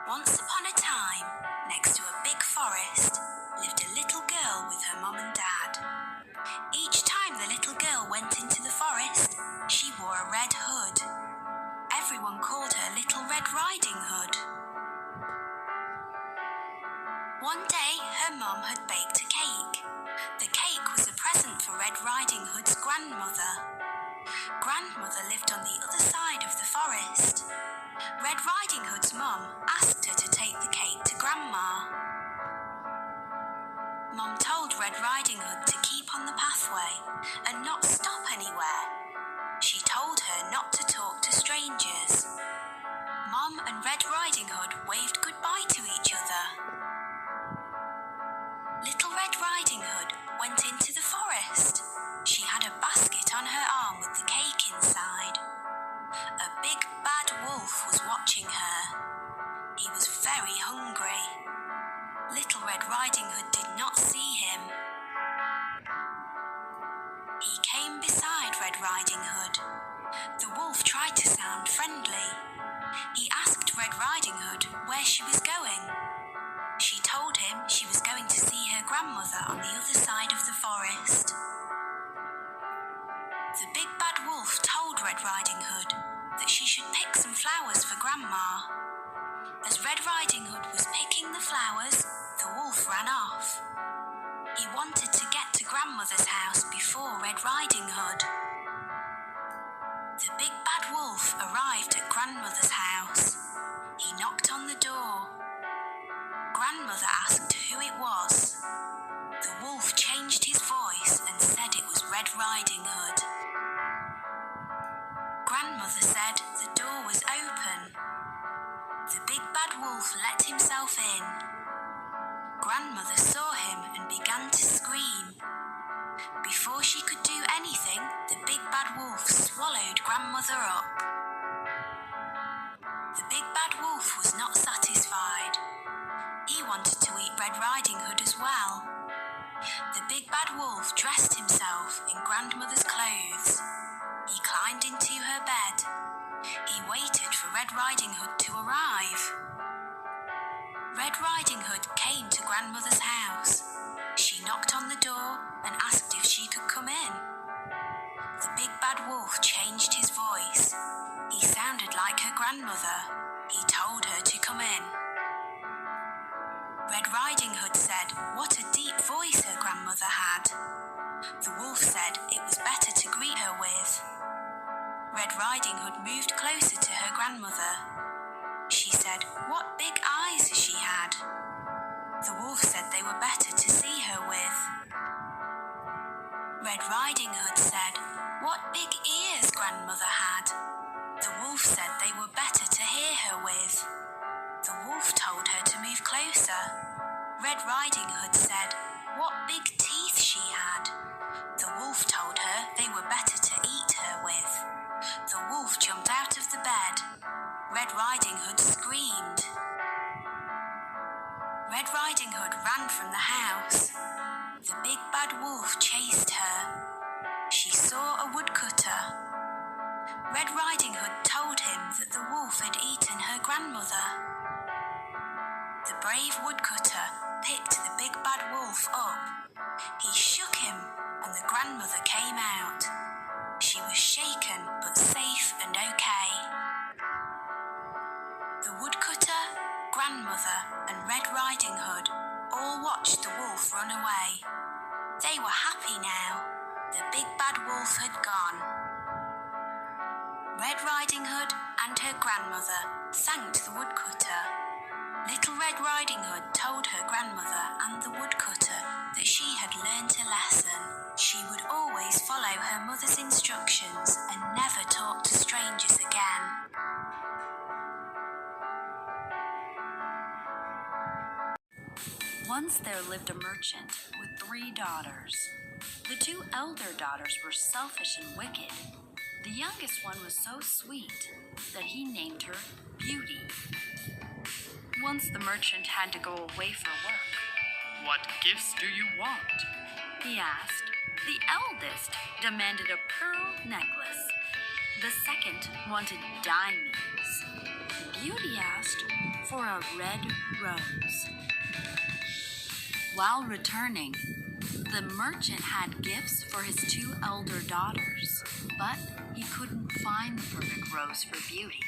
Once upon a time, next to a big forest, lived a little girl with her mum and dad. Each time the little girl went into the forest, she wore a red hood. Everyone called her Little Red Riding Hood. One day, her mum had baked a cake. The cake was a present for Red Riding Hood's grandmother. Grandmother lived on the other side of the forest. Red Riding Hood's mum asked her to take the cake to Grandma. Mum told Red Riding Hood to keep on the pathway and not stop anywhere. She told her not to talk to strangers. Mum and Red Riding Hood waved goodbye to each other. Little Red Riding Hood went into the forest. She had a basket on her arm with the cake inside. A big bad wolf was watching her. He was very hungry. Little Red Riding Hood did not see him. He came beside Red Riding Hood. The wolf tried to sound friendly. He asked Red Riding Hood where she was going. She told him she was going to see her grandmother on the other side of the forest. The big bad wolf told Red Riding Hood that she should pick some flowers for Grandma. As Red Riding Hood was picking the flowers, the wolf ran off. He wanted to get to Grandmother's house before Red Riding Hood. The big bad wolf arrived at Grandmother's house. He knocked on the door. Grandmother asked who it was. The wolf changed his voice and said it was Red Riding Hood. Grandmother said the door was open. The big bad wolf let himself in. Grandmother saw him and began to scream. Before she could do anything, the big bad wolf swallowed Grandmother up. The big bad wolf was not satisfied. He wanted to eat Red Riding Hood as well. The big bad wolf dressed himself in Grandmother's clothes. He climbed into her bed. He waited for Red Riding Hood to arrive. Red Riding Hood came to Grandmother's house. She knocked on the door and asked if she could come in. The big bad wolf changed his voice. He sounded like her grandmother. He told her to come in. Red Riding Hood said what a deep voice her grandmother had. The wolf said it was better to greet her with. Red Riding Hood moved closer to her grandmother. She said what big eyes she had. The wolf said they were better to see her with. Red Riding Hood said what big ears grandmother had. The wolf said they were better to hear her with. The wolf told her to move closer. Red Riding Hood said what big teeth she had. The wolf told her they were better to eat her with. The wolf jumped out of the bed. Red Riding Hood screamed. Red Riding Hood ran from the house. The big bad wolf chased her. She saw a woodcutter. Red Riding Hood told him that the wolf had eaten her grandmother. The brave woodcutter picked the big bad wolf up. He shook him and the grandmother came out. She was shaken but safe and okay. The woodcutter, grandmother and Red Riding Hood all watched the wolf run away. They were happy now. The big bad wolf had gone. Red Riding Hood and her grandmother thanked the woodcutter. Little Red Riding Hood told her grandmother and the woodcutter that she had learnt a lesson. She would always follow her mother's instructions and never talk to strangers again. Once there lived a merchant with 3 daughters. The 2 elder daughters were selfish and wicked. The youngest one was so sweet that he named her Beauty. Once the merchant had to go away for work. "What gifts do you want?" He asked. The eldest demanded a pearl necklace. The second wanted diamonds. Beauty asked for a red rose. While returning, the merchant had gifts for his 2 elder daughters, but he couldn't find the perfect rose for Beauty.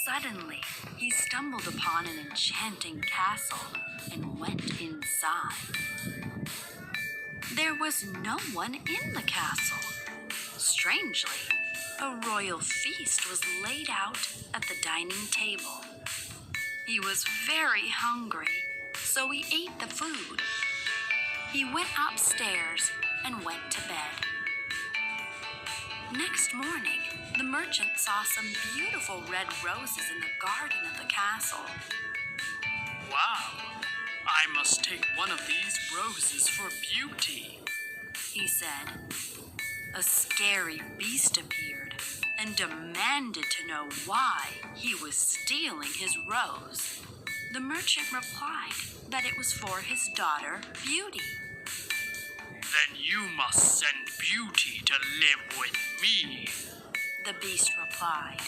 Suddenly, he stumbled upon an enchanting castle and went inside. There was no one in the castle. Strangely, a royal feast was laid out at the dining table. He was very hungry, so he ate the food. He went upstairs and went to bed. Next morning, the merchant saw some beautiful red roses in the garden of the castle. Wow, I must take one of these roses for Beauty, he said. A scary beast appeared and demanded to know why he was stealing his rose. The merchant replied that it was for his daughter, Beauty. Then you must send Beauty to live with me, the beast replied.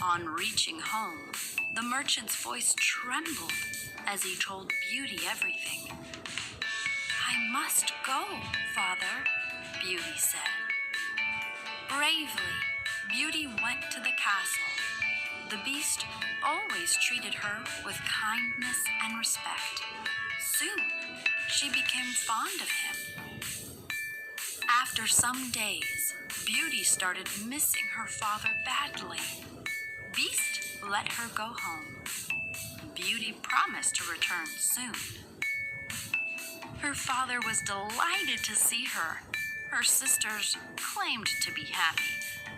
On reaching home, the merchant's voice trembled as he told Beauty everything. I must go, Father, Beauty said. Bravely, Beauty went to the castle. The beast always treated her with kindness and respect. Soon, she became fond of him. After some days, Beauty started missing her father badly. Beast let her go home. Beauty promised to return soon. Her father was delighted to see her. Her sisters claimed to be happy,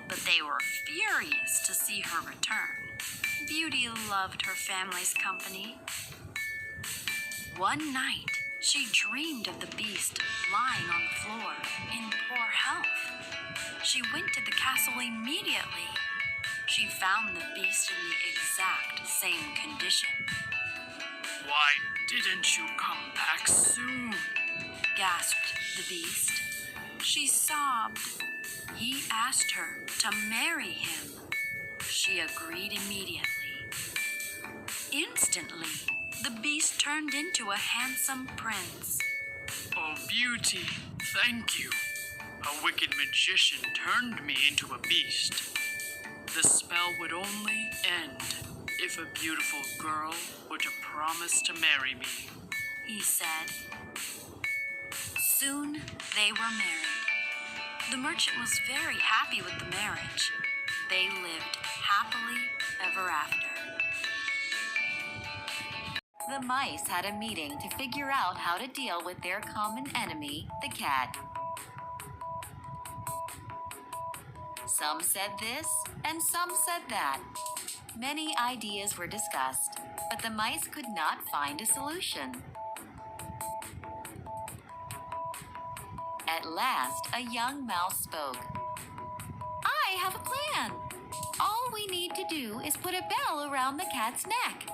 but they were furious to see her return. Beauty loved her family's company. One night, she dreamed of the beast lying on the floor in poor health. She went to the castle immediately. She found the beast in the exact same condition. Why didn't you come back soon? Gasped the beast. She sobbed. He asked her to marry him. She agreed immediately. Instantly, the beast turned into a handsome prince. Oh, Beauty, thank you. A wicked magician turned me into a beast. The spell would only end if a beautiful girl were to promise to marry me, he said. Soon they were married. The merchant was very happy with the marriage. They lived happily ever after. The mice had a meeting to figure out how to deal with their common enemy, the cat. Some said this, and some said that. Many ideas were discussed, but the mice could not find a solution. At last, a young mouse spoke. I have a plan. All we need to do is put a bell around the cat's neck.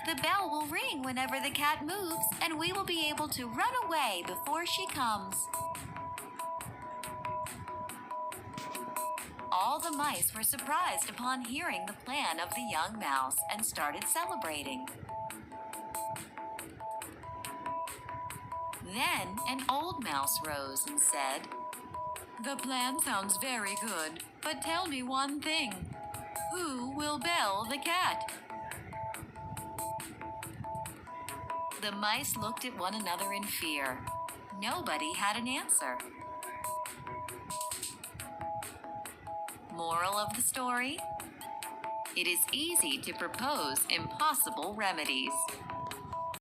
The bell will ring whenever the cat moves, and we will be able to run away before she comes. All the mice were surprised upon hearing the plan of the young mouse and started celebrating. Then an old mouse rose and said, The plan sounds very good, but tell me one thing. Who will bell the cat? The mice looked at one another in fear. Nobody had an answer. Moral of the story? It is easy to propose impossible remedies.